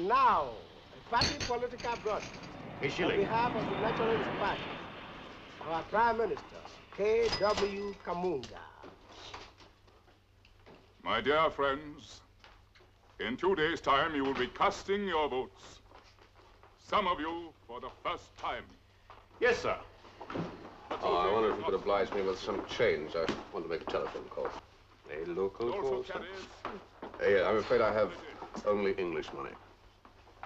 now, a party politica brought on behalf of the Nationalist Party, our Prime Minister, K.W. Kamunga. My dear friends, in 2 days' time, you will be casting your votes. Some of you for the first time. Yes, sir. Oh, I wonder if you could oblige me with some change. I want to make a telephone call. A local call, sir? Hey, I'm afraid I have only English money.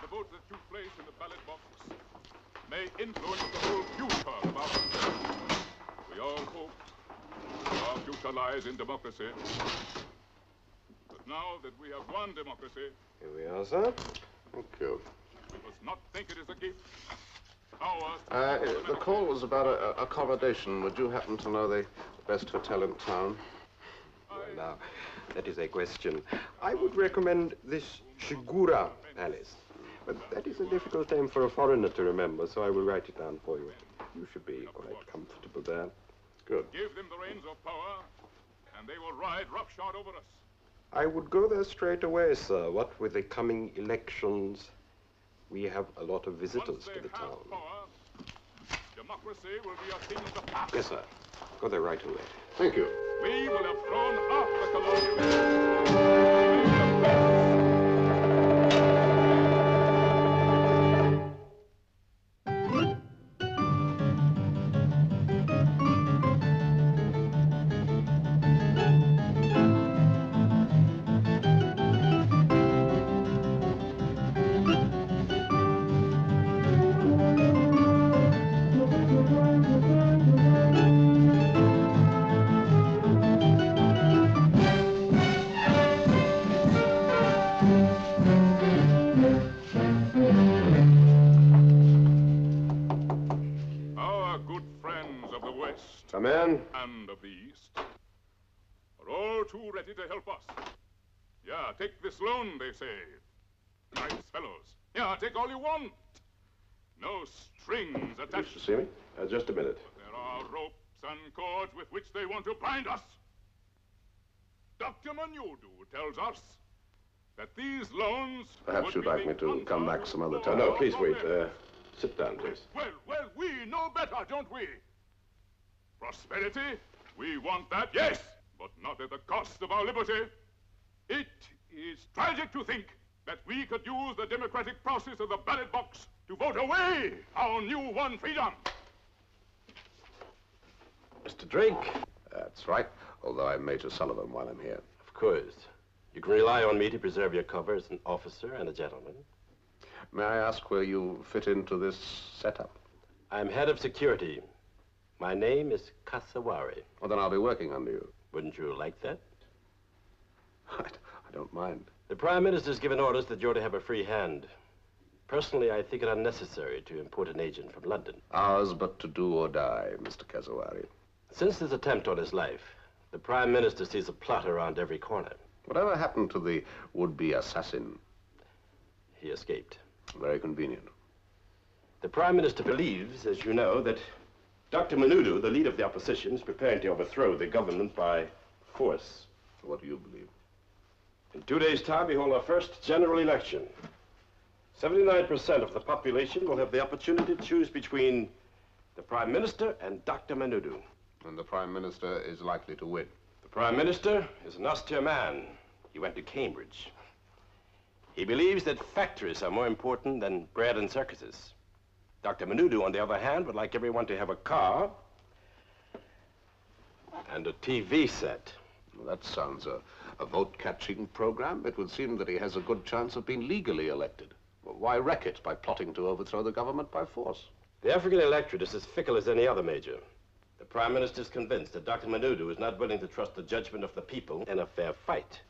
The vote that took place in the ballot box may influence the whole future of our country. We all hope our future lies in democracy. But now that we have won democracy... Here we are, sir. Thank you. We must not think it is a gift. The call was about accommodation. Would you happen to know the best hotel in town? Well, now, that is a question. I would recommend this Shigura Palace. But that is a difficult name for a foreigner to remember, so I will write it down for you. You should be quite comfortable there. Good. Give them the reins of power, and they will ride roughshod over us. I would go there straight away, sir. What with the coming elections, we have a lot of visitors to the town. Power, democracy will be a thing of the past. Yes, sir. Go there right away. Thank you. We will have thrown off the colonial. Come in. And of the East are all too ready to help us. Yeah, take this loan, they say. Nice fellows. Yeah, take all you want. No strings attached. Wish to see me? Just a minute. But there are ropes and cords with which they want to bind us. Dr. Manudu tells us that these loans... Perhaps you'd like me to come back some other time. No, please wait. Sit down, please. Well, we know better, don't we? Prosperity, we want that, yes, but not at the cost of our liberty. It is tragic to think that we could use the democratic process of the ballot box to vote away our new won freedom. Mr. Drake? That's right, although I'm Major Sullivan while I'm here. Of course. You can rely on me to preserve your cover as an officer and a gentleman. May I ask where you fit into this setup? I'm head of security. My name is Kasawari. Well, then I'll be working under you. Wouldn't you like that? I don't mind. The Prime Minister's given orders that you're to have a free hand. Personally, I think it unnecessary to import an agent from London. Ours but to do or die, Mr. Kasawari. Since this attempt on his life, the Prime Minister sees a plot around every corner. Whatever happened to the would-be assassin? He escaped. Very convenient. The Prime Minister believes, as you know, that Dr. Manudu, the leader of the opposition, is preparing to overthrow the government by force. What do you believe? In 2 days' time, we hold our first general election. 79% of the population will have the opportunity to choose between the Prime Minister and Dr. Manudu. And the Prime Minister is likely to win. The Prime Minister is an austere man. He went to Cambridge. He believes that factories are more important than bread and circuses. Dr. Manudu, on the other hand, would like everyone to have a car and a TV set. Well, that sounds a vote-catching program. It would seem that he has a good chance of being legally elected. Well, why wreck it by plotting to overthrow the government by force? The African electorate is as fickle as any other, Major. The Prime Minister is convinced that Dr. Manudu is not willing to trust the judgment of the people in a fair fight.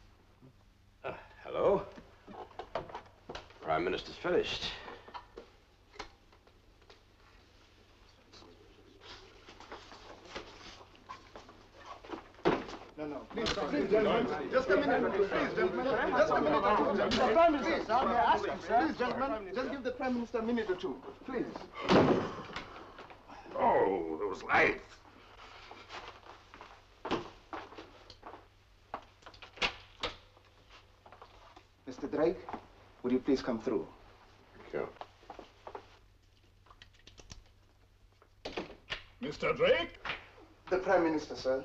Hello? Prime Minister's finished. No, please, gentlemen. Just a minute, please, gentlemen. Just a minute or two. The Prime Minister, please, gentlemen. Just give the Prime Minister a minute or two, please. Oh, those lights. Mr. Drake, would you please come through? you. Mr. Drake? The Prime Minister, sir.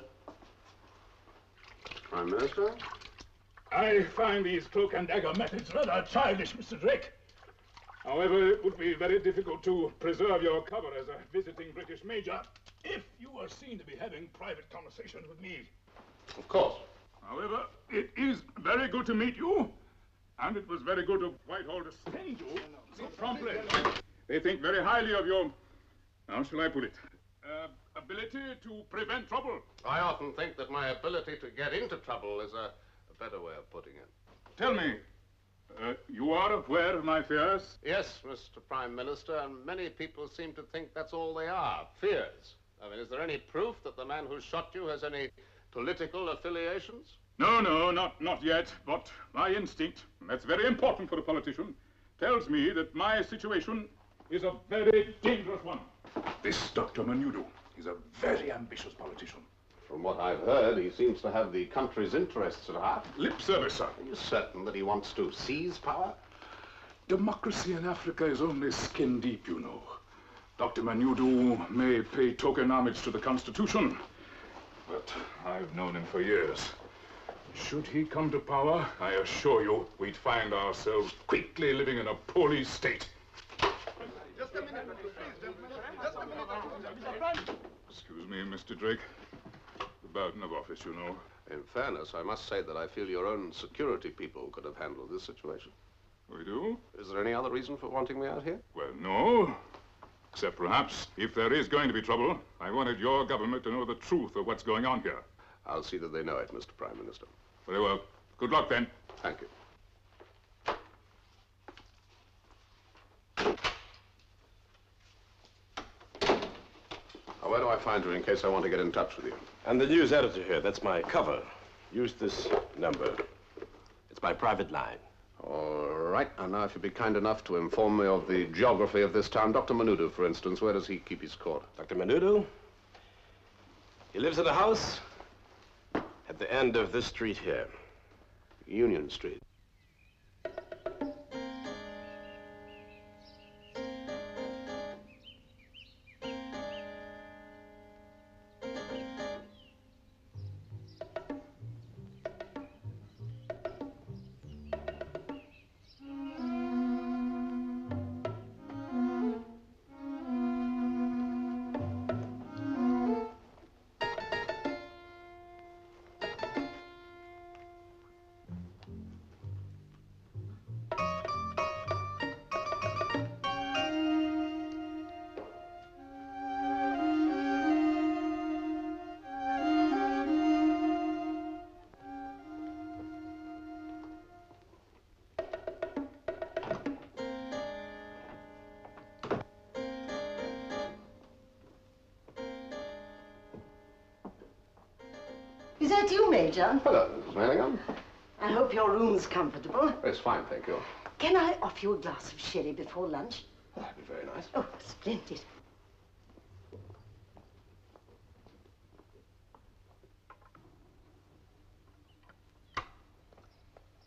Prime Minister? I find these cloak and dagger methods rather childish, Mr. Drake. However, it would be very difficult to preserve your cover as a visiting British major if you were seen to be having private conversations with me. Of course. However, it is very good to meet you, and it was very good of Whitehall to send you so promptly. They think very highly of your, how shall I put it, ability to prevent trouble. I often think that my ability to get into trouble is a better way of putting it. Tell me, you are aware of my fears? Yes, Mr. Prime Minister, and many people seem to think that's all they are, fears. I mean, is there any proof that the man who shot you has any political affiliations? No, not yet, but my instinct, and that's very important for a politician, tells me that my situation is a very dangerous one. This Dr. Menudo is a very ambitious politician. From what I've heard, he seems to have the country's interests at heart. Lip service, sir. Are you certain that he wants to seize power? Democracy in Africa is only skin deep, you know. Dr. Menudo may pay token homage to the Constitution, but I've known him for years. Should he come to power, I assure you, we'd find ourselves quickly living in a police state. Just a minute, please, gentlemen. Just a minute. Excuse me, Mr. Drake. The burden of office, you know. In fairness, I must say that I feel your own security people could have handled this situation. We do? Is there any other reason for wanting me out here? Well, no. Except perhaps, if there is going to be trouble, I wanted your government to know the truth of what's going on here. I'll see that they know it, Mr. Prime Minister. Very well. Good luck, then. Thank you. Now, where do I find you in case I want to get in touch with you? And the news editor here, that's my cover. Use this number. It's my private line. All right, and now if you'd be kind enough to inform me of the geography of this town. Dr. Menudo, for instance, where does he keep his court? Dr. Menudo? He lives in a house at the end of this street here. Union Street. Is that you, Major? Hello, Mrs. Manningham. I hope your room's comfortable. It's fine, thank you. Can I offer you a glass of sherry before lunch? That'd be very nice. Oh, splendid.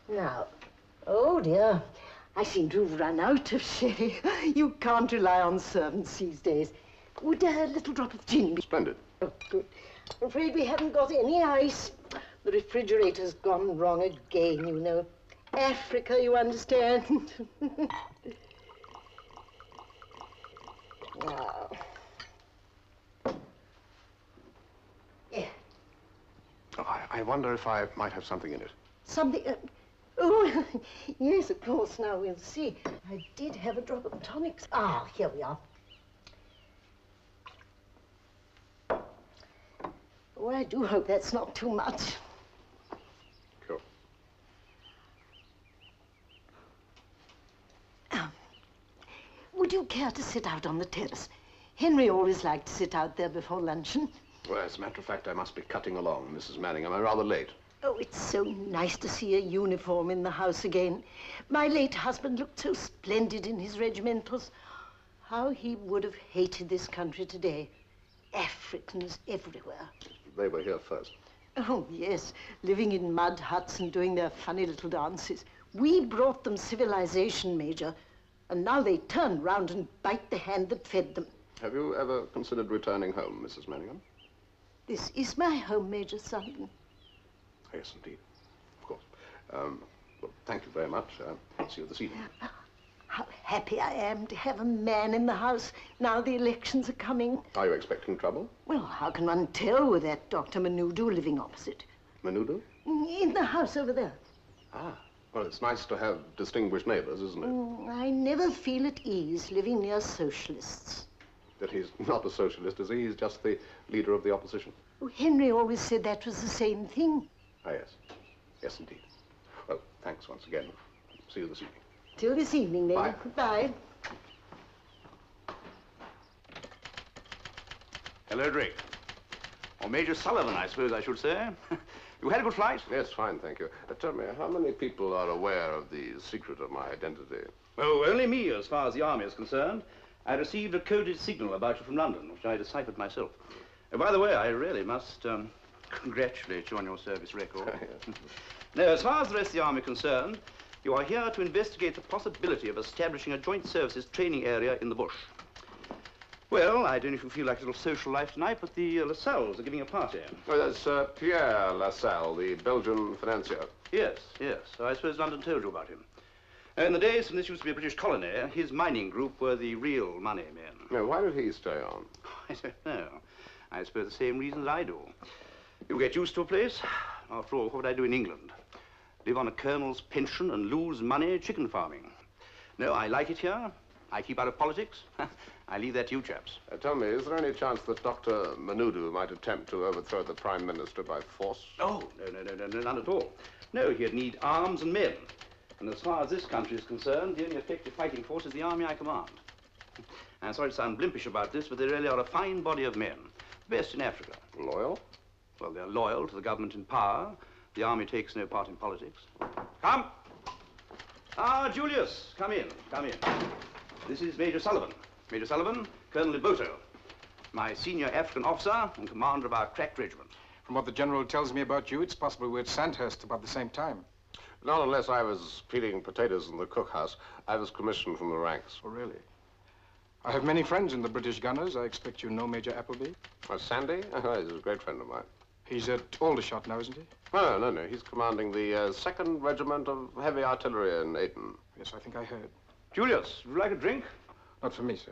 Now, oh dear, I seem to have run out of sherry. You can't rely on servants these days. Would a little drop of gin be... Splendid. Oh, good. I'm afraid we haven't got any ice. The refrigerator's gone wrong again, you know. Africa, you understand. Now. Yeah. Oh, I wonder if I might have something in it. Something... oh, yes, of course. Now, we'll see. I did have a drop of tonics. Ah, here we are. Oh, I do hope that's not too much. Sure. Would you care to sit out on the terrace? Henry always liked to sit out there before luncheon. Well, as a matter of fact, I must be cutting along, Mrs. Manningham. I'm rather late. Oh, it's so nice to see a uniform in the house again. My late husband looked so splendid in his regimentals. How he would have hated this country today. Africans everywhere. They were here first. Oh, yes, living in mud huts and doing their funny little dances. We brought them civilization, Major, And now they turn round and bite the hand that fed them. Have you ever considered returning home, Mrs. Manningham? This is my home, Major Sullivan. Yes, indeed. Of course. Well, thank you very much. See you this evening. How happy I am to have a man in the house now the elections are coming. Are you expecting trouble? Well, how can one tell with that Dr. Menudo living opposite? Menudo? In the house over there. Ah, well, it's nice to have distinguished neighbors, isn't it? I never feel at ease living near socialists. That he's not a socialist, is he? He's just the leader of the opposition. Oh, Henry always said that was the same thing. Ah, yes. Yes, indeed. Well, thanks once again. See you this evening. Till this evening, then. Bye. Goodbye. Hello, Drake. Or Major Sullivan, I suppose I should say. You had a good flight? Yes, fine, thank you. Tell me, how many people are aware of the secret of my identity? Oh, only me, as far as the army is concerned. I received a coded signal about you from London, which I deciphered myself. By the way, I really must congratulate you on your service record. Now, as far as the rest of the army is concerned, you are here to investigate the possibility of establishing a joint services training area in the bush. Well, I don't know if you feel like a little social life tonight, but the Lassalles are giving a party. Oh, that's Pierre Lassalle, the Belgian financier. Yes, yes. So I suppose London told you about him. In the days when this used to be a British colony, his mining group were the real money men. Now, why did he stay on? I don't know. I suppose the same reasons I do. You get used to a place. After all, what would I do in England? Live on a colonel's pension and lose money chicken farming. No, I like it here. I keep out of politics. I leave that to you chaps. Tell me, is there any chance that Dr. Menudo might attempt to overthrow the Prime Minister by force? Oh, no, none at all. No, he'd need arms and men. And as far as this country is concerned, the only effective fighting force is the army I command. I'm sorry to sound blimpish about this, but they really are a fine body of men. Best in Africa. Loyal? Well, they're loyal to the government in power. The army takes no part in politics. Come. Ah, Julius, come in, come in. This is Major Sullivan. Major Sullivan, Colonel Iboto, my senior African officer and commander of our crack regiment. From what the general tells me about you, it's possible we're at Sandhurst about the same time. Not unless I was peeling potatoes in the cookhouse. I was commissioned from the ranks. Oh, really? I have many friends in the British gunners. I expect you know Major Appleby. Sandy? Oh, he's a great friend of mine. He's at Aldershot now, isn't he? No. He's commanding the 2nd Regiment of Heavy Artillery in Ayton. Yes, I think I heard. Julius, would you like a drink? Not for me, sir.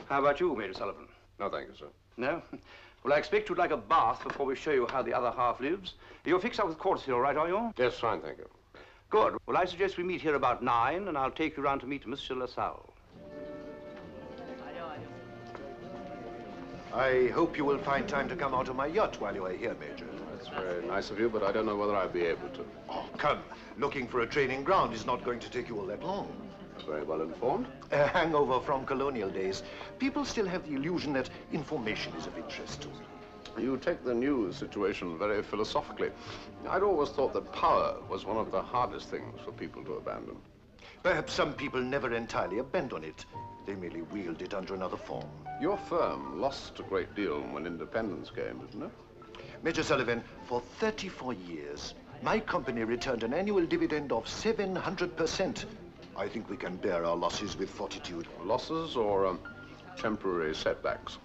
How about you, Major Sullivan? No, thank you, sir. No? Well, I expect you'd like a bath before we show you how the other half lives. You're fixed up with quarters here, all right, are you? Yes, fine, thank you. Good. Well, I suggest we meet here about 9, and I'll take you round to meet Monsieur Lassalle. I hope you will find time to come out of my yacht while you are here, Major. That's very nice of you, but I don't know whether I'll be able to. Oh, come. Looking for a training ground is not going to take you all that long. Very well informed. A hangover from colonial days. People still have the illusion that information is of interest to me. You take the news situation very philosophically. I'd always thought that power was one of the hardest things for people to abandon. Perhaps some people never entirely abandon it. They merely wield it under another form. Your firm lost a great deal when independence came, didn't it? Major Sullivan, for 34 years, my company returned an annual dividend of 700%. I think we can bear our losses with fortitude. Losses or temporary setbacks?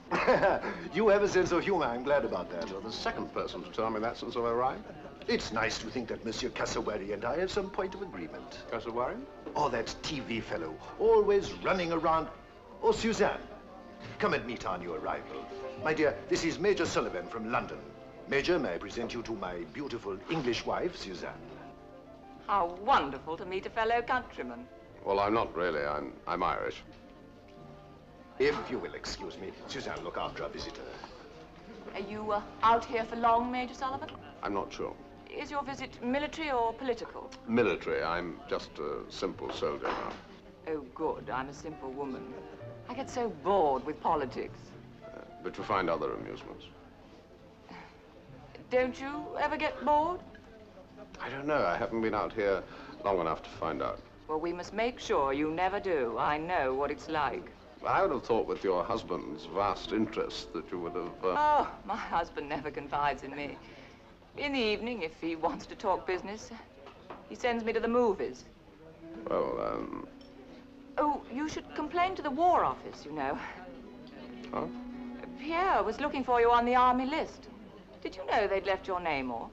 You have a sense of humor. I'm glad about that. You're the second person to tell me that since I've arrived. It's nice to think that Monsieur Cassowary and I have some point of agreement. Cassowary? Oh, that TV fellow, always running around. Oh, Suzanne, come and meet our new arrival. My dear, this is Major Sullivan from London. Major, may I present you to my beautiful English wife, Suzanne. How wonderful to meet a fellow countryman. Well, I'm not really. I'm Irish. If you will excuse me, Suzanne, look after our visitor. Are you out here for long, Major Sullivan? I'm not sure. Is your visit military or political? Military. I'm just a simple soldier now. Oh, good. I'm a simple woman. I get so bored with politics. But you find other amusements. Don't you ever get bored? I don't know. I haven't been out here long enough to find out. Well, we must make sure you never do. I know what it's like. I would have thought with your husband's vast interest that you would have... Oh, my husband never confides in me. In the evening, if he wants to talk business, he sends me to the movies. Well, Oh, you should complain to the War Office, you know. Huh? Pierre was looking for you on the army list. Did you know they'd left your name off?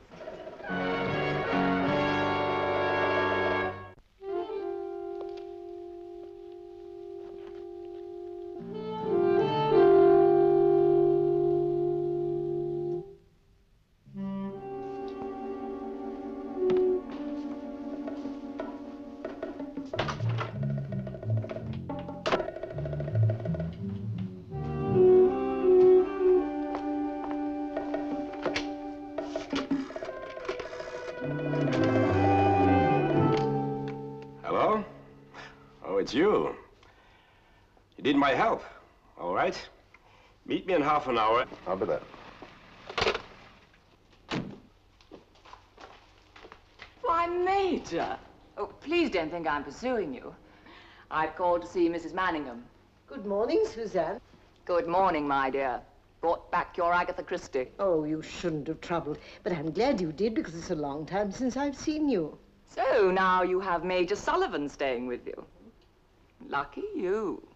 Hello? Oh, it's you. You need my help. All right. Meet me in half an hour. I'll be there. Why, Major! Oh, please don't think I'm pursuing you. I've called to see Mrs. Manningham. Good morning, Suzanne. Good morning, my dear. Brought back your Agatha Christie. Oh, you shouldn't have troubled. But I'm glad you did, because it's a long time since I've seen you. So now you have Major Sullivan staying with you. Lucky you.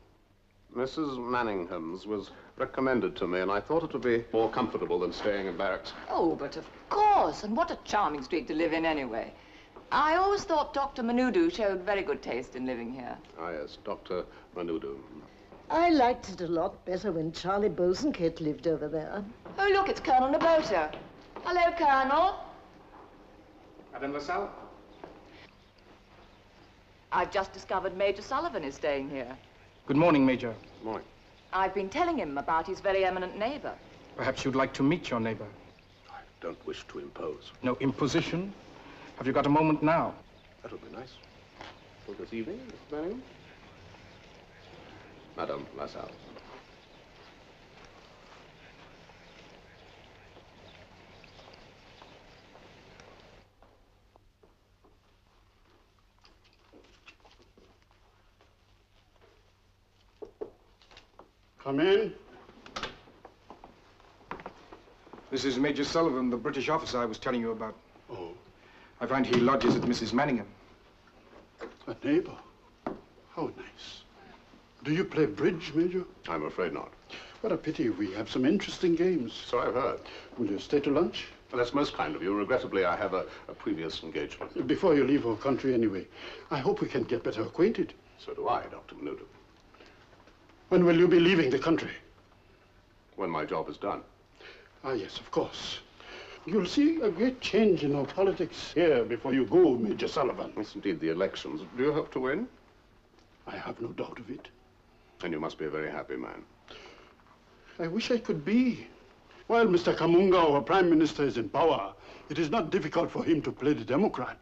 Mrs. Manningham's was recommended to me, and I thought it would be more comfortable than staying in barracks. Oh, but of course. And what a charming street to live in anyway. I always thought Dr. Manudu showed very good taste in living here. Ah, yes, Dr. Manudu. I liked it a lot better when Charlie Bosanquet lived over there. Oh, look, it's Colonel Nabota. Hello, Colonel. Madame LaSalle? I've just discovered Major Sullivan is staying here. Good morning, Major. Morning. I've been telling him about his very eminent neighbor. Perhaps you'd like to meet your neighbor. I don't wish to impose. No imposition? Have you got a moment now? That would be nice. For this evening, Mrs. Manningham? Madame LaSalle. Come in. This is Major Sullivan, the British officer I was telling you about. Oh, I find he lodges at Mrs. Manningham. a neighbor. How nice. Do you play bridge, Major? I'm afraid not. What a pity. We have some interesting games. So I've heard. Will you stay to lunch? Well, that's most kind of you. Regrettably, I have a previous engagement. Before you leave our country anyway, I hope we can get better acquainted. So do I, Dr. Manudu. When will you be leaving the country? When my job is done. Ah, yes, of course. You'll see a great change in our politics here before you go, Major Sullivan. Yes, indeed, the elections. Do you hope to win? I have no doubt of it. And you must be a very happy man. I wish I could be. While Mr. Kamunga, our Prime Minister, is in power, it is not difficult for him to play the Democrat.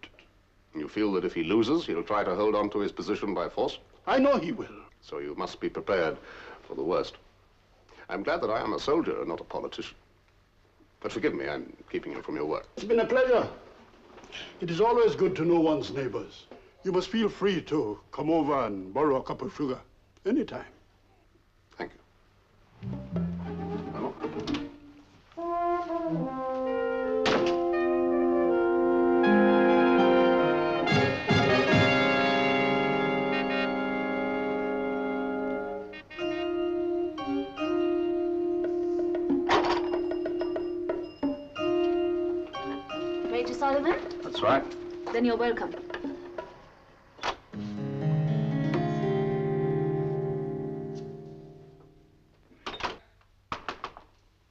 You feel that if he loses, he'll try to hold on to his position by force? I know he will. So you must be prepared for the worst. I'm glad that I am a soldier and not a politician. But forgive me, I'm keeping you from your work. It's been a pleasure. It is always good to know one's neighbors. You must feel free to come over and borrow a cup of sugar anytime. Thank you. Hello? Major Sullivan? That's right. Then you're welcome.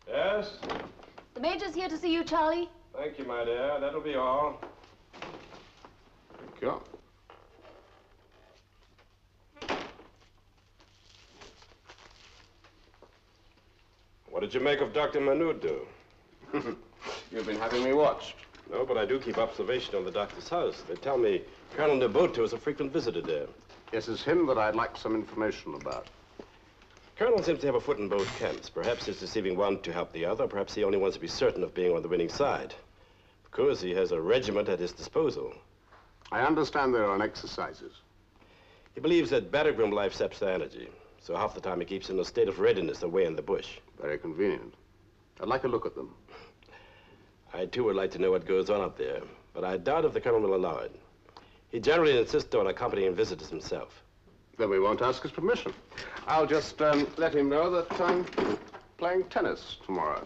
Yes? The Major's here to see you, Charlie. Thank you, my dear. That'll be all. Thank you. What did you make of Dr. Manudu? You've been having me watched. No, but I do keep observation on the doctor's house. They tell me Colonel Naboto is a frequent visitor there. Yes, it's him that I'd like some information about. Colonel seems to have a foot in both camps. Perhaps he's deceiving one to help the other. Perhaps he only wants to be certain of being on the winning side. Of course, he has a regiment at his disposal. I understand they're on exercises. He believes that battleground life saps the energy. So half the time he keeps in a state of readiness away in the bush. Very convenient. I'd like a look at them. I, too, would like to know what goes on up there. But I doubt if the colonel will allow it. He generally insists on accompanying visitors himself. Then we won't ask his permission. I'll just let him know that I'm playing tennis tomorrow.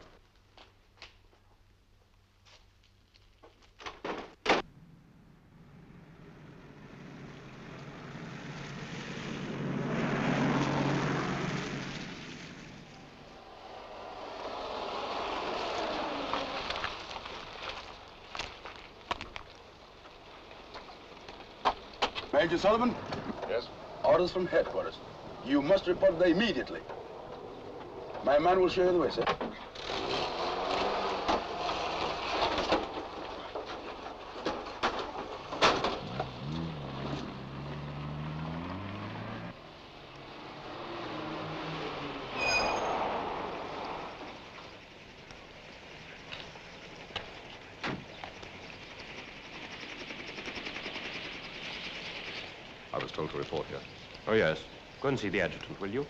Major Sullivan? Yes? Orders from headquarters. You must report there immediately. My man will show you the way, sir. I was told to report here. Oh, yes. Go and see the adjutant, will you?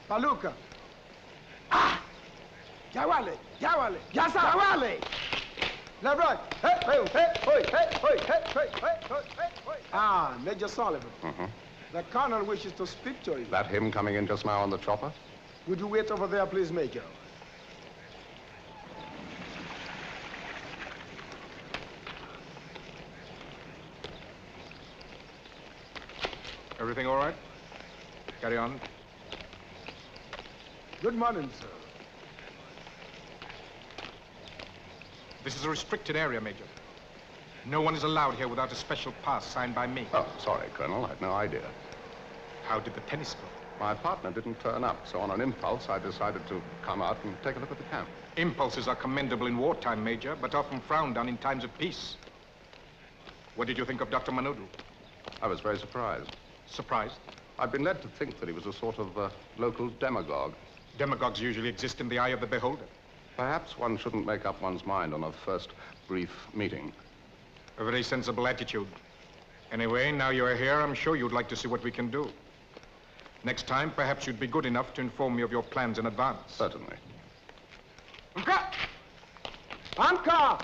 Paluca. Ah! Ya vale. Lebron, hey. Ah, Major Sullivan. Mm-hmm. The colonel wishes to speak to you. That him coming in just now on the chopper? Would you wait over there, please, Major? Everything all right? Carry on. Good morning, sir. This is a restricted area, Major. No one is allowed here without a special pass signed by me. Oh, sorry, Colonel. I had no idea. How did the tennis go? My partner didn't turn up, so on an impulse, I decided to come out and take a look at the camp. Impulses are commendable in wartime, Major, but often frowned on in times of peace. What did you think of Dr. Manudu? I was very surprised. Surprised? I've been led to think that he was a sort of local demagogue. Demagogues usually exist in the eye of the beholder. Perhaps one shouldn't make up one's mind on a first brief meeting. A very sensible attitude. Anyway, now you're here, I'm sure you'd like to see what we can do. Next time, perhaps you'd be good enough to inform me of your plans in advance. Certainly. Anka!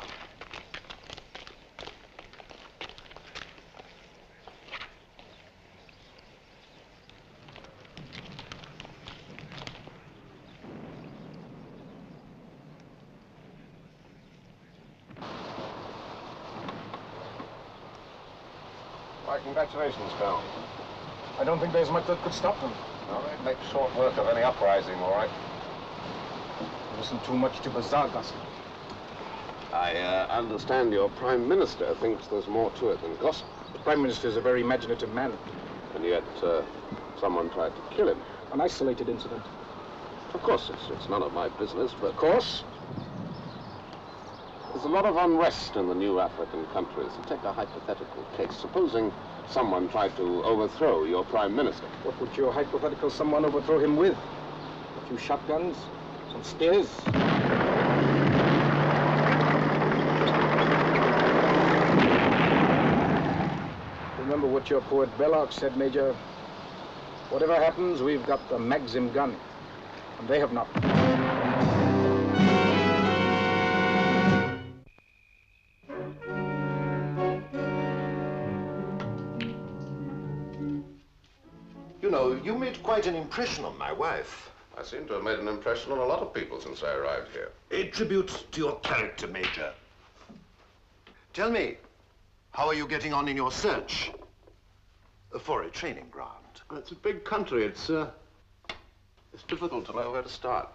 Why, congratulations, Colonel. I don't think there's much that could stop them. Well, they'd make short work of any uprising, all right. Listen too much to bazaar gossip. I understand your Prime Minister thinks there's more to it than gossip. The Prime Minister is a very imaginative man. And yet, someone tried to kill him. An isolated incident. Of course, it's none of my business, but... Of course? There's a lot of unrest in the new African countries. Take a hypothetical case. Supposing someone tried to overthrow your Prime Minister. What would your hypothetical someone overthrow him with? A few shotguns? Some spears? Remember what your poet Belloc said, Major. Whatever happens, we've got the Maxim gun. And they have not. You know, you made quite an impression on my wife. I seem to have made an impression on a lot of people since I arrived here. A tribute to your character, Major. Tell me, how are you getting on in your search for a training ground? Well, it's a big country. It's difficult to know where to start.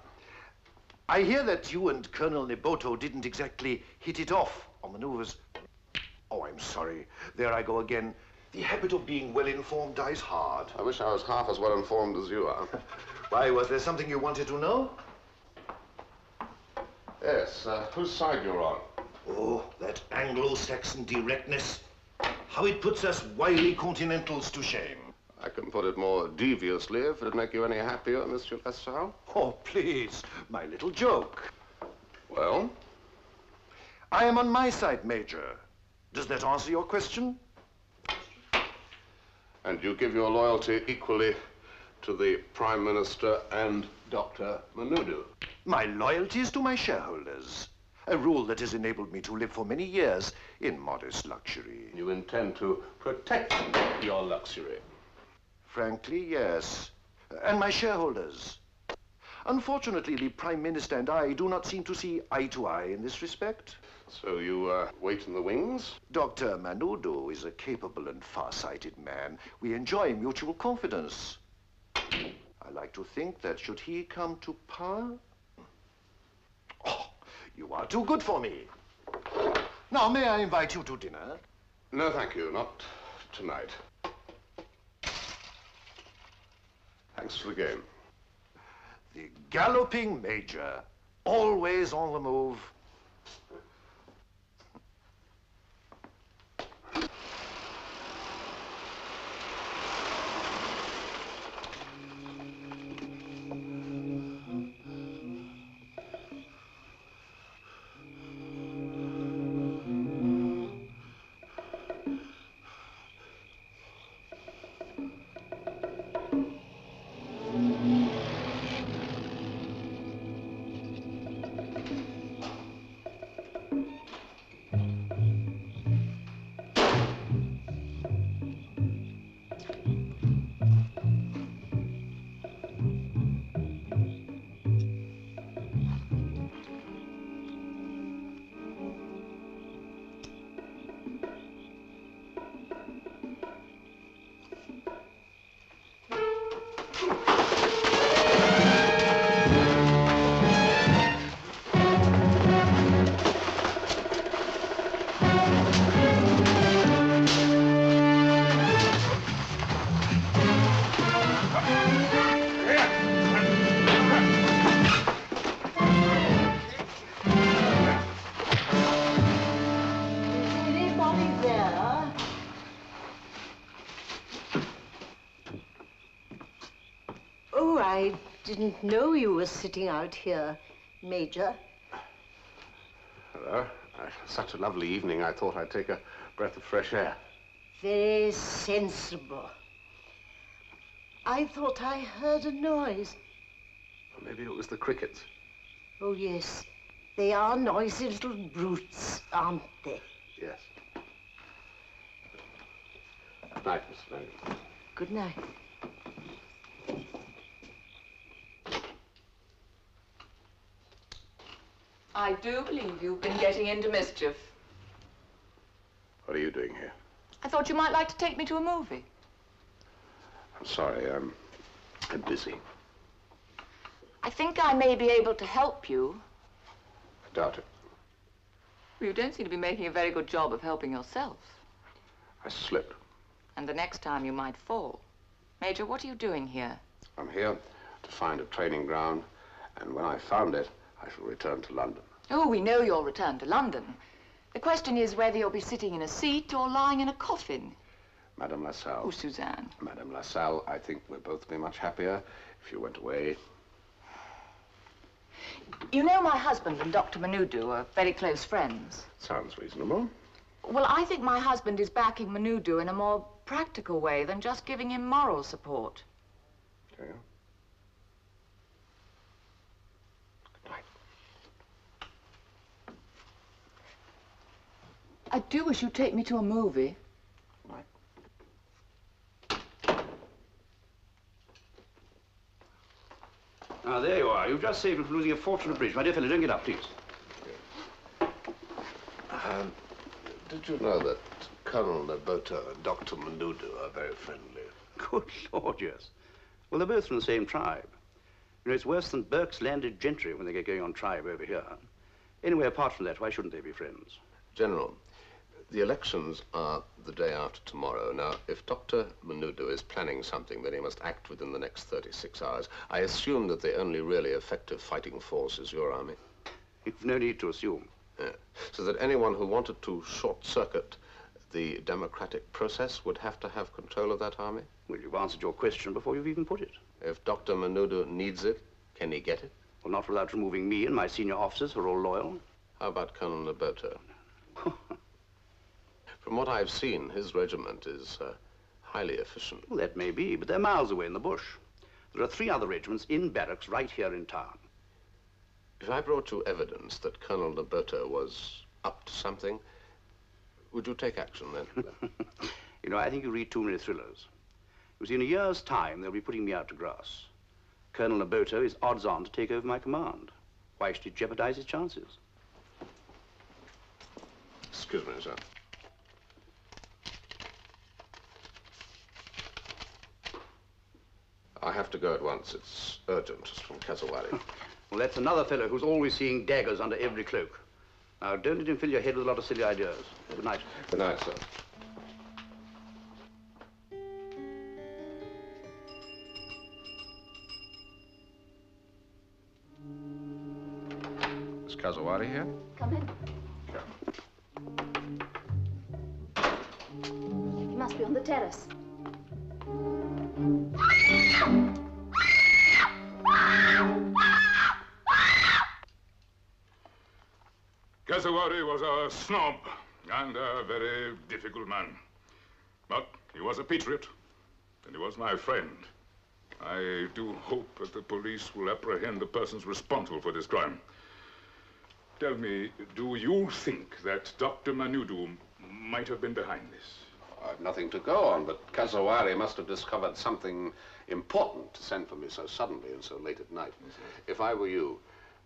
I hear that you and Colonel Neboto didn't exactly hit it off on maneuvers. Oh, I'm sorry. There I go again. The habit of being well-informed dies hard. I wish I was half as well-informed as you are. Why, was there something you wanted to know? Yes, whose side you're on? Oh, that Anglo-Saxon directness. How it puts us wily continentals to shame. I can put it more deviously if it'd make you any happier, Monsieur Lassalle. Oh, please, my little joke. Well? I am on my side, Major. Does that answer your question? And you give your loyalty equally to the Prime Minister and Dr. Manudu? My loyalty is to my shareholders. A rule that has enabled me to live for many years in modest luxury. You intend to protect your luxury? Frankly, yes. And my shareholders. Unfortunately, the Prime Minister and I do not seem to see eye to eye in this respect. So you wait in the wings? Dr. Manudo is a capable and far-sighted man. We enjoy mutual confidence. I like to think that should he come to power... Oh, you are too good for me. Now, may I invite you to dinner? No, thank you. Not tonight. Thanks for the game. The Galloping Major, always on the move. I didn't know you were sitting out here, Major. Hello. Such a lovely evening, I thought I'd take a breath of fresh air. Very sensible. I thought I heard a noise. Or maybe it was the crickets. Oh, yes. They are noisy little brutes, aren't they? Yes. Good night, Mr. Manning. Good night. I do believe you've been getting into mischief. What are you doing here? I thought you might like to take me to a movie. I'm sorry, I'm busy. I think I may be able to help you. I doubt it. Well, you don't seem to be making a very good job of helping yourself. I slipped. And the next time you might fall. Major, what are you doing here? I'm here to find a training ground, and when I've found it, I shall return to London. Oh, we know you'll return to London. The question is whether you'll be sitting in a seat or lying in a coffin. Madame Lassalle. Oh, Suzanne. Madame Lassalle, I think we'll both be much happier if you went away. You know my husband and Dr. Manudo are very close friends. Sounds reasonable. Well, I think my husband is backing Manudo in a more practical way than just giving him moral support. Okay. I do wish you'd take me to a movie. Ah, there you are. You've just saved me from losing a fortune at bridge. My dear fellow, don't get up, please. Did you know that Colonel Nabota and Dr. Manudo are very friendly? Good Lord, yes. Well, they're both from the same tribe. You know, it's worse than Burke's landed gentry when they get going on tribe over here. Anyway, apart from that, why shouldn't they be friends? General, the elections are the day after tomorrow. Now, if Dr. Manudo is planning something, then he must act within the next 36 hours. I assume that the only really effective fighting force is your army. You've no need to assume. Yeah. So that anyone who wanted to short-circuit the democratic process would have to have control of that army? Well, you've answered your question before you've even put it. If Dr. Manudo needs it, can he get it? Well, not without removing me and my senior officers who are all loyal. How about Colonel Nabota? From what I've seen, his regiment is highly efficient. Well, that may be, but they're miles away in the bush. There are 3 other regiments in barracks right here in town. If I brought you evidence that Colonel Roberto was up to something, would you take action then? You know, I think you read too many thrillers. You see, in a year's time, they'll be putting me out to grass. Colonel Roberto is odds on to take over my command. Why should he jeopardize his chances? Excuse me, sir. I have to go at once. It's urgent. It's from Casawari. Well, that's another fellow who's always seeing daggers under every cloak. Now, don't let him fill your head with a lot of silly ideas. Good night. Good night, sir. Is Casawari here? Come in. He must be on the terrace. Casawari was a snob and a very difficult man. But he was a patriot, and he was my friend. I do hope that the police will apprehend the persons responsible for this crime. Tell me, do you think that Dr. Manudu might have been behind this? I've nothing to go on, but Casawari must have discovered something important to send for me so suddenly and so late at night. If I were you,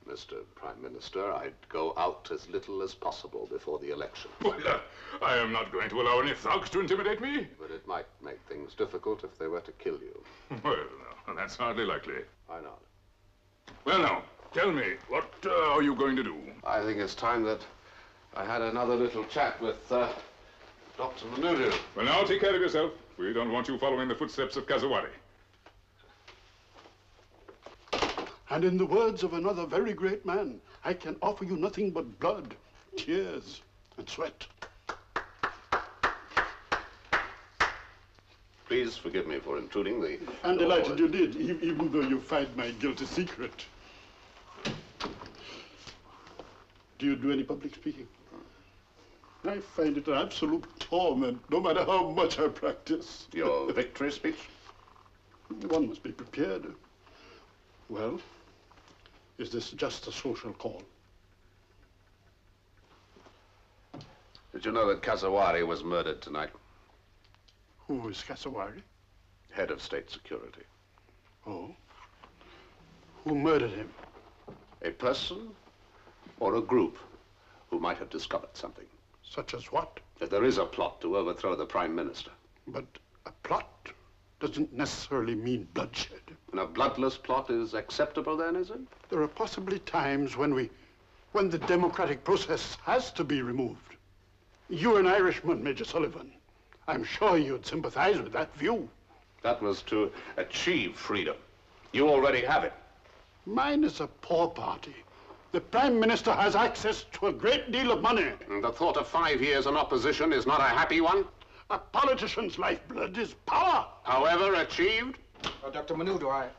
Mr. Prime Minister, I'd go out as little as possible before the election. Well, I am not going to allow any thugs to intimidate me. But it might make things difficult if they were to kill you. Well, no, that's hardly likely. Why not? Well, now, tell me, what are you going to do? I think it's time that I had another little chat with Dr. Manudu. Well, now, take care of yourself. We don't want you following the footsteps of Casawari. And in the words of another very great man, I can offer you nothing but blood, tears, and sweat. Please forgive me for intruding the... I'm delighted you did, even though you find my guilty secret. Do you do any public speaking? I find it an absolute torment, no matter how much I practice. Your victory speech? One must be prepared. Well, is this just a social call? Did you know that Casawari was murdered tonight? Who is Casawari? Head of State Security. Oh. Who murdered him? A person or a group who might have discovered something. Such as what? That there is a plot to overthrow the Prime Minister. But a plot doesn't necessarily mean bloodshed. And a bloodless plot is acceptable then, is it? There are possibly times when the democratic process has to be removed. You're an Irishman, Major Sullivan. I'm sure you'd sympathize with that view. That was to achieve freedom. You already have it. Mine is a poor party. The Prime Minister has access to a great deal of money. And the thought of 5 years in opposition is not a happy one? A politician's lifeblood is power. However achieved? Dr. Manudu,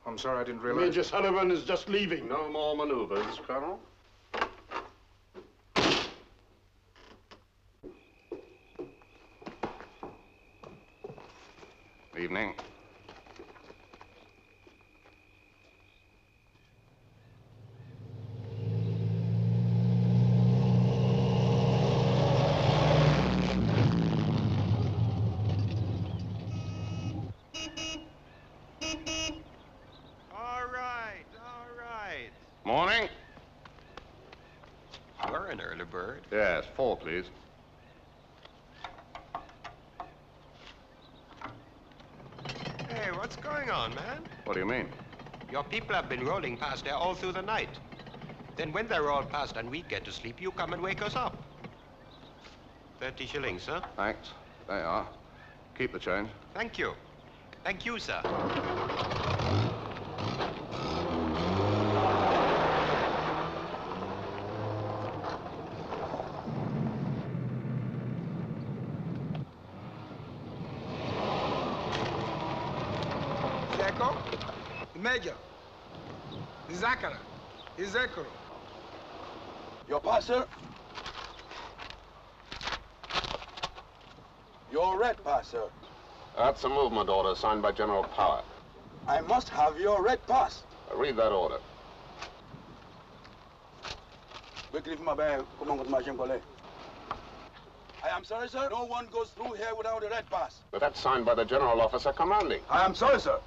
I'm sorry I didn't realize... Major Sullivan is just leaving. No more maneuvers, Colonel. Evening. Morning. You're an early bird. Yes, 4, please. Hey, what's going on, man? What do you mean? Your people have been rolling past there all through the night. Then when they're all past and we get to sleep, you come and wake us up. 30 shillings, sir. Thanks. There you are. Keep the change. Thank you. Thank you, sir. Echo? Major. Zakara. Is Echo. Your pass, sir? Your red pass, sir. That's a movement order signed by General Power. I must have your red pass. Read that order. I am sorry, sir. No one goes through here without a red pass. But that's signed by the general officer commanding. I am sorry, sir.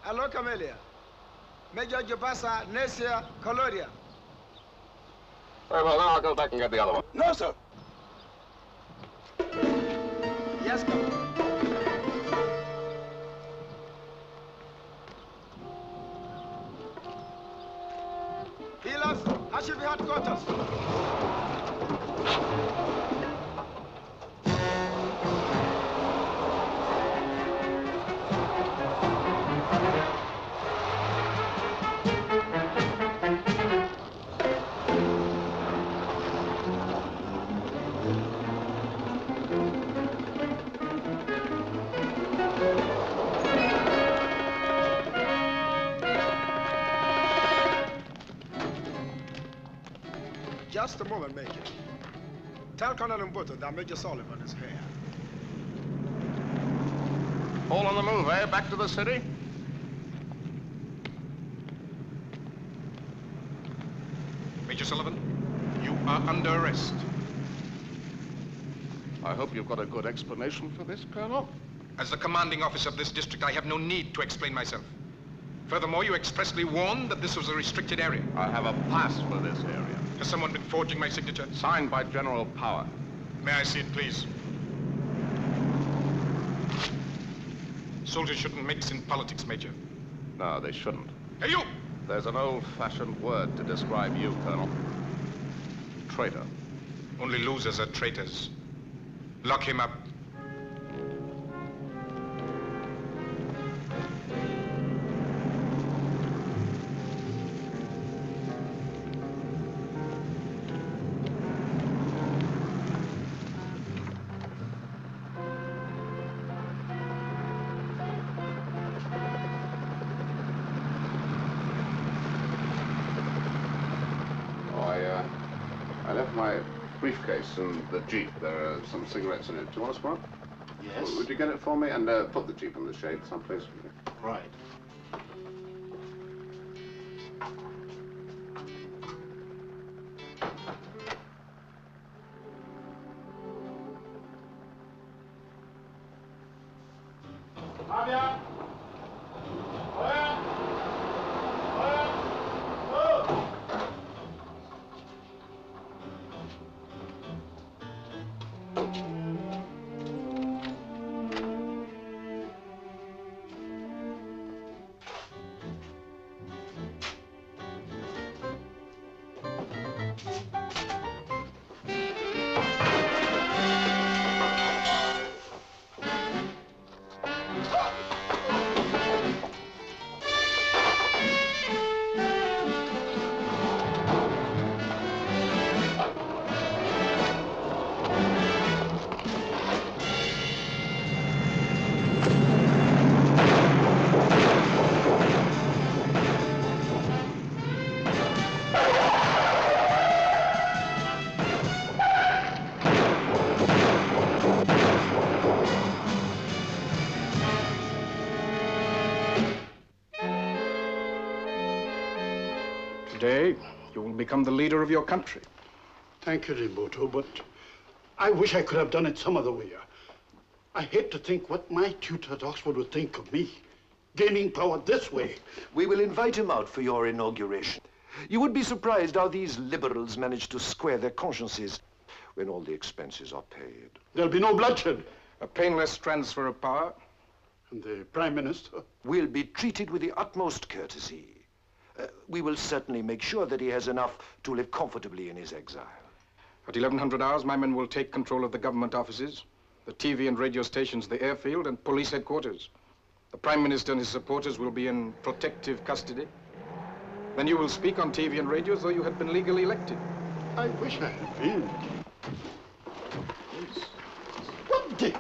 Hello, Camellia. Major Jabasa, Nesia, Coloria. Very well, now I'll go back and get the other one. No, sir. Yes, Captain. Healers, Hashibi headquarters. Just a moment, Major. Tell Colonel Mbuto that Major Sullivan is here. All on the move, eh? Back to the city? Major Sullivan, you are under arrest. I hope you've got a good explanation for this, Colonel. As the commanding officer of this district, I have no need to explain myself. Furthermore, you expressly warned that this was a restricted area. I have a pass for this area. Has someone been forging my signature? Signed by General Power. May I see it, please? Soldiers shouldn't mix in politics, Major. No, they shouldn't. Hey, you! There's an old-fashioned word to describe you, Colonel. Traitor. Only losers are traitors. Lock him up. I left my briefcase in the Jeep. There are some cigarettes in it. Do you want a smoke? Yes. Would you get it for me? And put the Jeep in the shade someplace. Right. Fabia! Today, you will become the leader of your country. Thank you, Mbuto, but I wish I could have done it some other way. I hate to think what my tutor at Oxford would think of me, gaining power this way. We will invite him out for your inauguration. You would be surprised how these liberals manage to square their consciences when all the expenses are paid. There'll be no bloodshed. A painless transfer of power. And the Prime Minister? Will be treated with the utmost courtesy. We will certainly make sure that he has enough to live comfortably in his exile. At 1100 hours, my men will take control of the government offices, the TV and radio stations, the airfield, and police headquarters. The Prime Minister and his supporters will be in protective custody. Then you will speak on TV and radio as though you had been legally elected. I wish I had been. What the...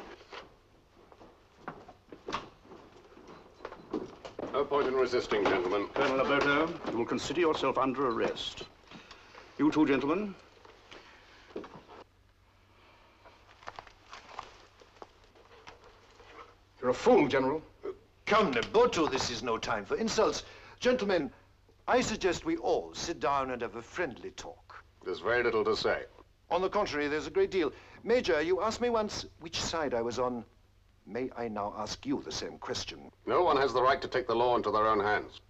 No point in resisting, gentlemen. Colonel Alberto, you will consider yourself under arrest. You two gentlemen. You're a fool, General. Come, Naboto, this is no time for insults. Gentlemen, I suggest we all sit down and have a friendly talk. There's very little to say. On the contrary, there's a great deal. Major, you asked me once which side I was on. May I now ask you the same question? No one has the right to take the law into their own hands.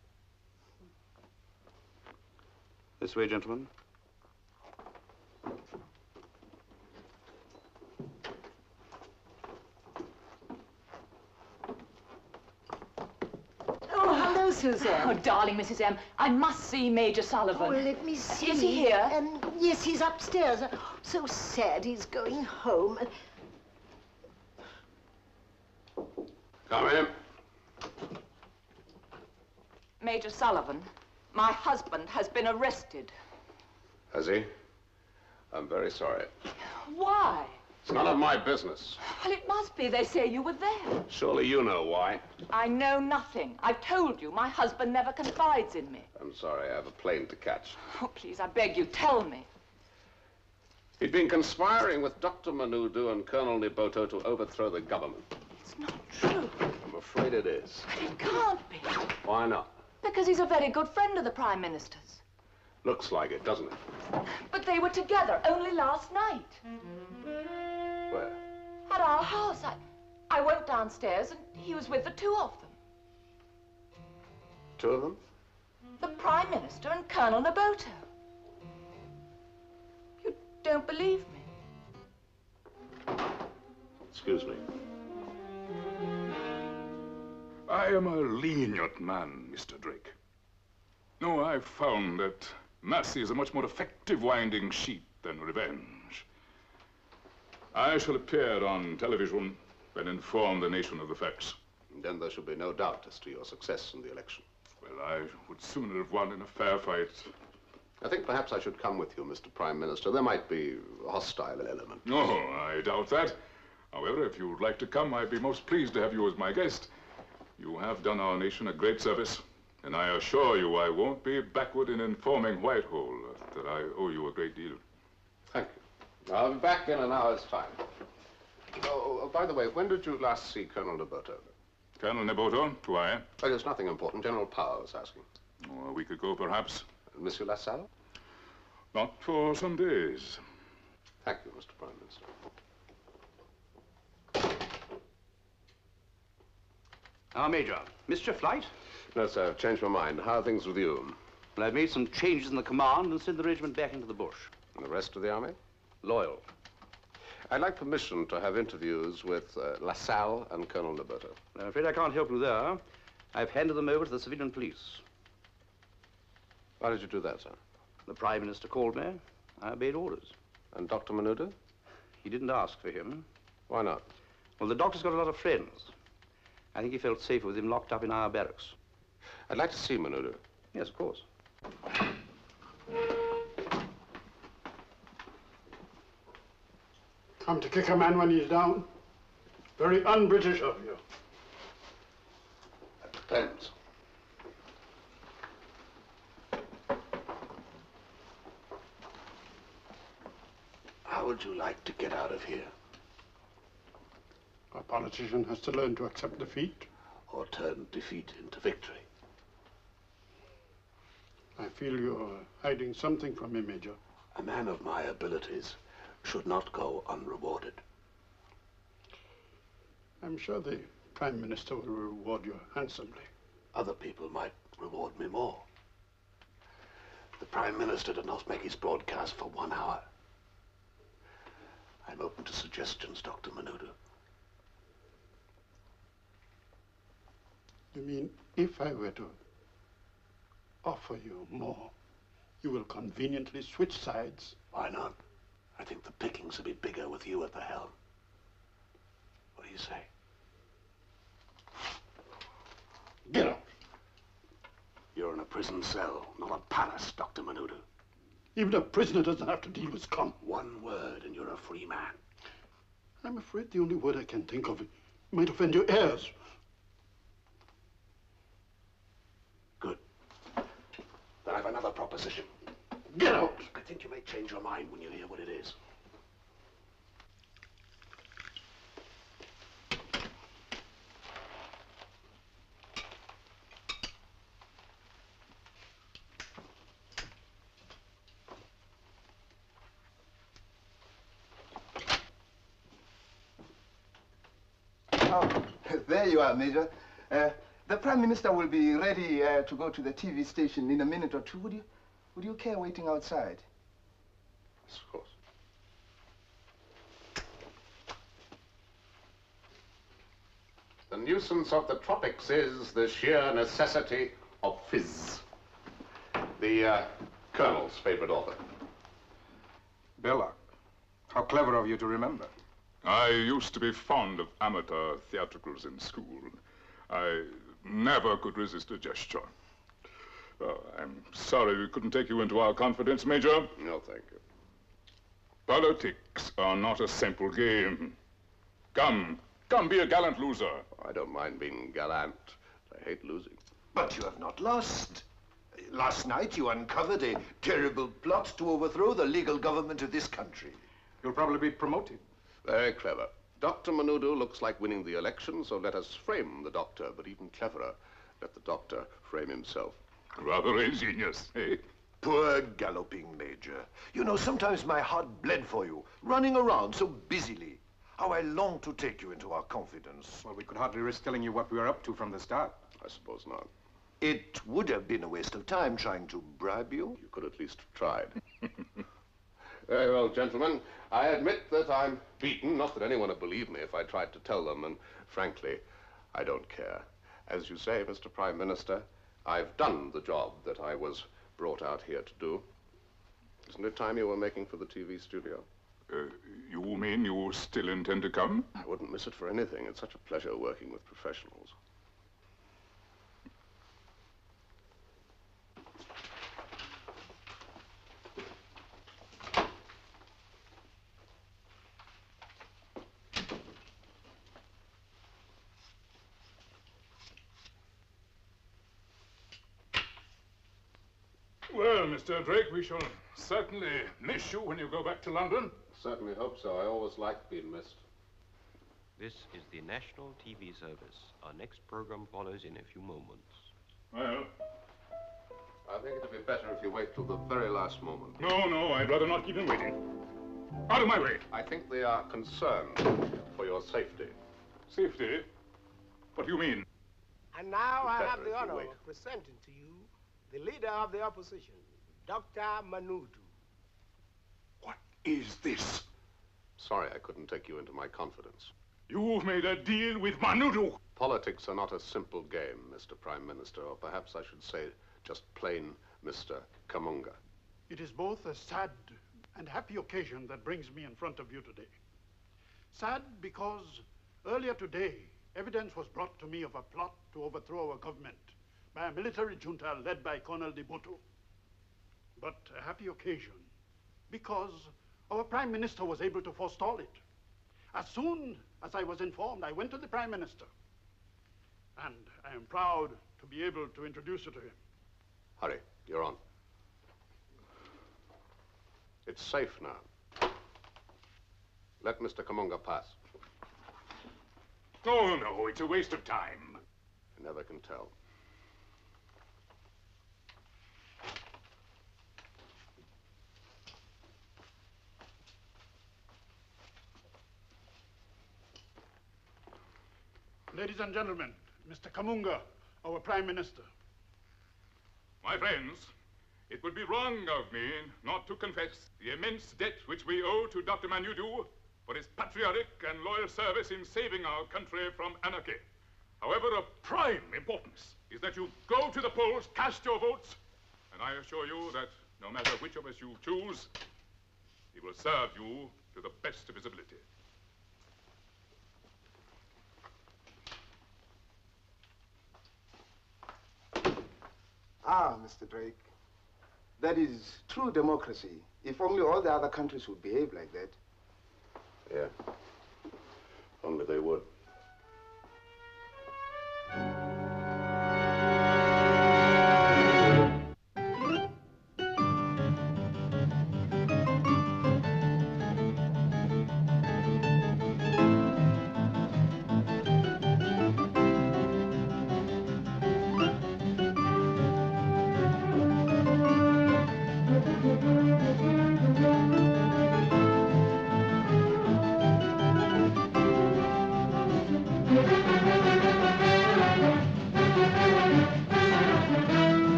This way, gentlemen. Oh, hello, Suzanne. Oh, darling Mrs. M, I must see Major Sullivan. Oh, let me see. Is he here? Yes, he's upstairs. So sad he's going home. Come in. Major Sullivan, my husband has been arrested. Has he? I'm very sorry. Why? It's none of my business. Well, it must be. They say you were there. Surely you know why. I know nothing. I've told you, my husband never confides in me. I'm sorry, I have a plane to catch. Oh, please, I beg you, tell me. He'd been conspiring with Dr. Manudu and Colonel Niboto to overthrow the government. It's not true. I'm afraid it is. But it can't be. Why not? Because he's a very good friend of the Prime Minister's. Looks like it, doesn't it? But they were together only last night. Where? At our house. I went downstairs and he was with the two of them. Two of them? The Prime Minister and Colonel Niboto. You don't believe me? Excuse me. I am a lenient man, Mr. Drake. No, I've found that mercy is a much more effective winding sheet than revenge. I shall appear on television and inform the nation of the facts. And then there shall be no doubt as to your success in the election. Well, I would sooner have won in a fair fight. I think perhaps I should come with you, Mr. Prime Minister. There might be a hostile element. No, I doubt that. However, if you'd like to come, I'd be most pleased to have you as my guest. You have done our nation a great service, and I assure you I won't be backward in informing Whitehall that I owe you a great deal. Thank you. I'll be back in an hour's time. Oh, by the way, when did you last see Colonel Niboto? Colonel Niboto, why? Oh, there's nothing important. General Power was asking. Oh, a week ago, perhaps. Monsieur Lassalle? Not for some days. Thank you, Mr. Prime Minister. Our Major, missed your flight? No, sir, I've changed my mind. How are things with you? Well, I've made some changes in the command and sent the regiment back into the bush. And the rest of the army? Loyal. I'd like permission to have interviews with Lassalle and Colonel Niboto. I'm afraid I can't help you there. I've handed them over to the civilian police. Why did you do that, sir? The Prime Minister called me. I obeyed orders. And Dr. Manudu? He didn't ask for him. Why not? Well, the doctor's got a lot of friends. I think he felt safer with him locked up in our barracks. I'd like to see Manudu. Yes, of course. Come to kick a man when he's down? Very un-British of you. That depends. How would you like to get out of here? A politician has to learn to accept defeat. Or turn defeat into victory? I feel you're hiding something from me, Major. A man of my abilities should not go unrewarded. I'm sure the Prime Minister will reward you handsomely. Other people might reward me more. The Prime Minister did not make his broadcast for 1 hour. I'm open to suggestions, Dr. Manudu. You mean if I were to offer you more, you will conveniently switch sides? Why not? I think the pickings would be bigger with you at the helm. What do you say? Get out. You're in a prison cell, not a palace, Dr. Manudu. Even a prisoner doesn't have to deal with scum. One word and you're a free man. I'm afraid the only word I can think of might offend your heirs. Good. Then I've another proposition. Get out! I think you may change your mind when you hear what it is. Oh, there you are, Major. The Prime Minister will be ready to go to the TV station in a minute or two. Would you care waiting outside? Yes, of course. The nuisance of the tropics is the sheer necessity of fizz. The Colonel's favorite author. Belloc, how clever of you to remember. I used to be fond of amateur theatricals in school. I never could resist a gesture. I'm sorry we couldn't take you into our confidence, Major. No, thank you. Politics are not a simple game. Come, be a gallant loser. I don't mind being gallant. I hate losing. But you have not lost. Last night you uncovered a terrible plot to overthrow the legal government of this country. You'll probably be promoted. Very clever. Dr. Menudo looks like winning the election, so let us frame the doctor. But even cleverer, let the doctor frame himself. Rather ingenious, eh? Poor Galloping, Major. You know, sometimes my heart bled for you, running around so busily. How I long to take you into our confidence. Well, we could hardly risk telling you what we were up to from the start. I suppose not. It would have been a waste of time trying to bribe you. You could at least have tried. Very well, gentlemen. I admit that I'm beaten. Not that anyone would believe me if I tried to tell them, and frankly, I don't care. As you say, Mr. Prime Minister, I've done the job that I was brought out here to do. Isn't it time you were making for the TV studio? You mean you still intend to come? I wouldn't miss it for anything. It's such a pleasure working with professionals. Well, Mr. Drake, we shall certainly miss you when you go back to London. Certainly hope so. I always like being missed. This is the National TV Service. Our next program follows in a few moments. Well, I think it'd be better if you wait till the very last moment. No, I'd rather not keep him waiting. Out of my way. I think they are concerned for your safety. Safety? What do you mean? And now I have Better the if you honor wait. of presenting to you the leader of the opposition, Dr. Menudo. What is this? Sorry I couldn't take you into my confidence. You've made a deal with Menudo. Politics are not a simple game, Mr. Prime Minister, or perhaps I should say just plain Mr. Kamunga. It is both a sad and happy occasion that brings me in front of you today. Sad because earlier today, evidence was brought to me of a plot to overthrow our government by a military junta led by Colonel de Boto. But a happy occasion because our Prime Minister was able to forestall it. As soon as I was informed, I went to the Prime Minister. And I am proud to be able to introduce you to him. Hurry, you're on. It's safe now. Let Mr. Kamunga pass. Oh, no, it's a waste of time. You never can tell. Ladies and gentlemen, Mr. Kamunga, our Prime Minister. My friends, it would be wrong of me not to confess the immense debt which we owe to Dr. Menudo for his patriotic and loyal service in saving our country from anarchy. However, of prime importance is that you go to the polls, cast your votes, and I assure you that no matter which of us you choose, he will serve you to the best of his ability. Ah, Mr. Drake, that is true democracy. If only all the other countries would behave like that.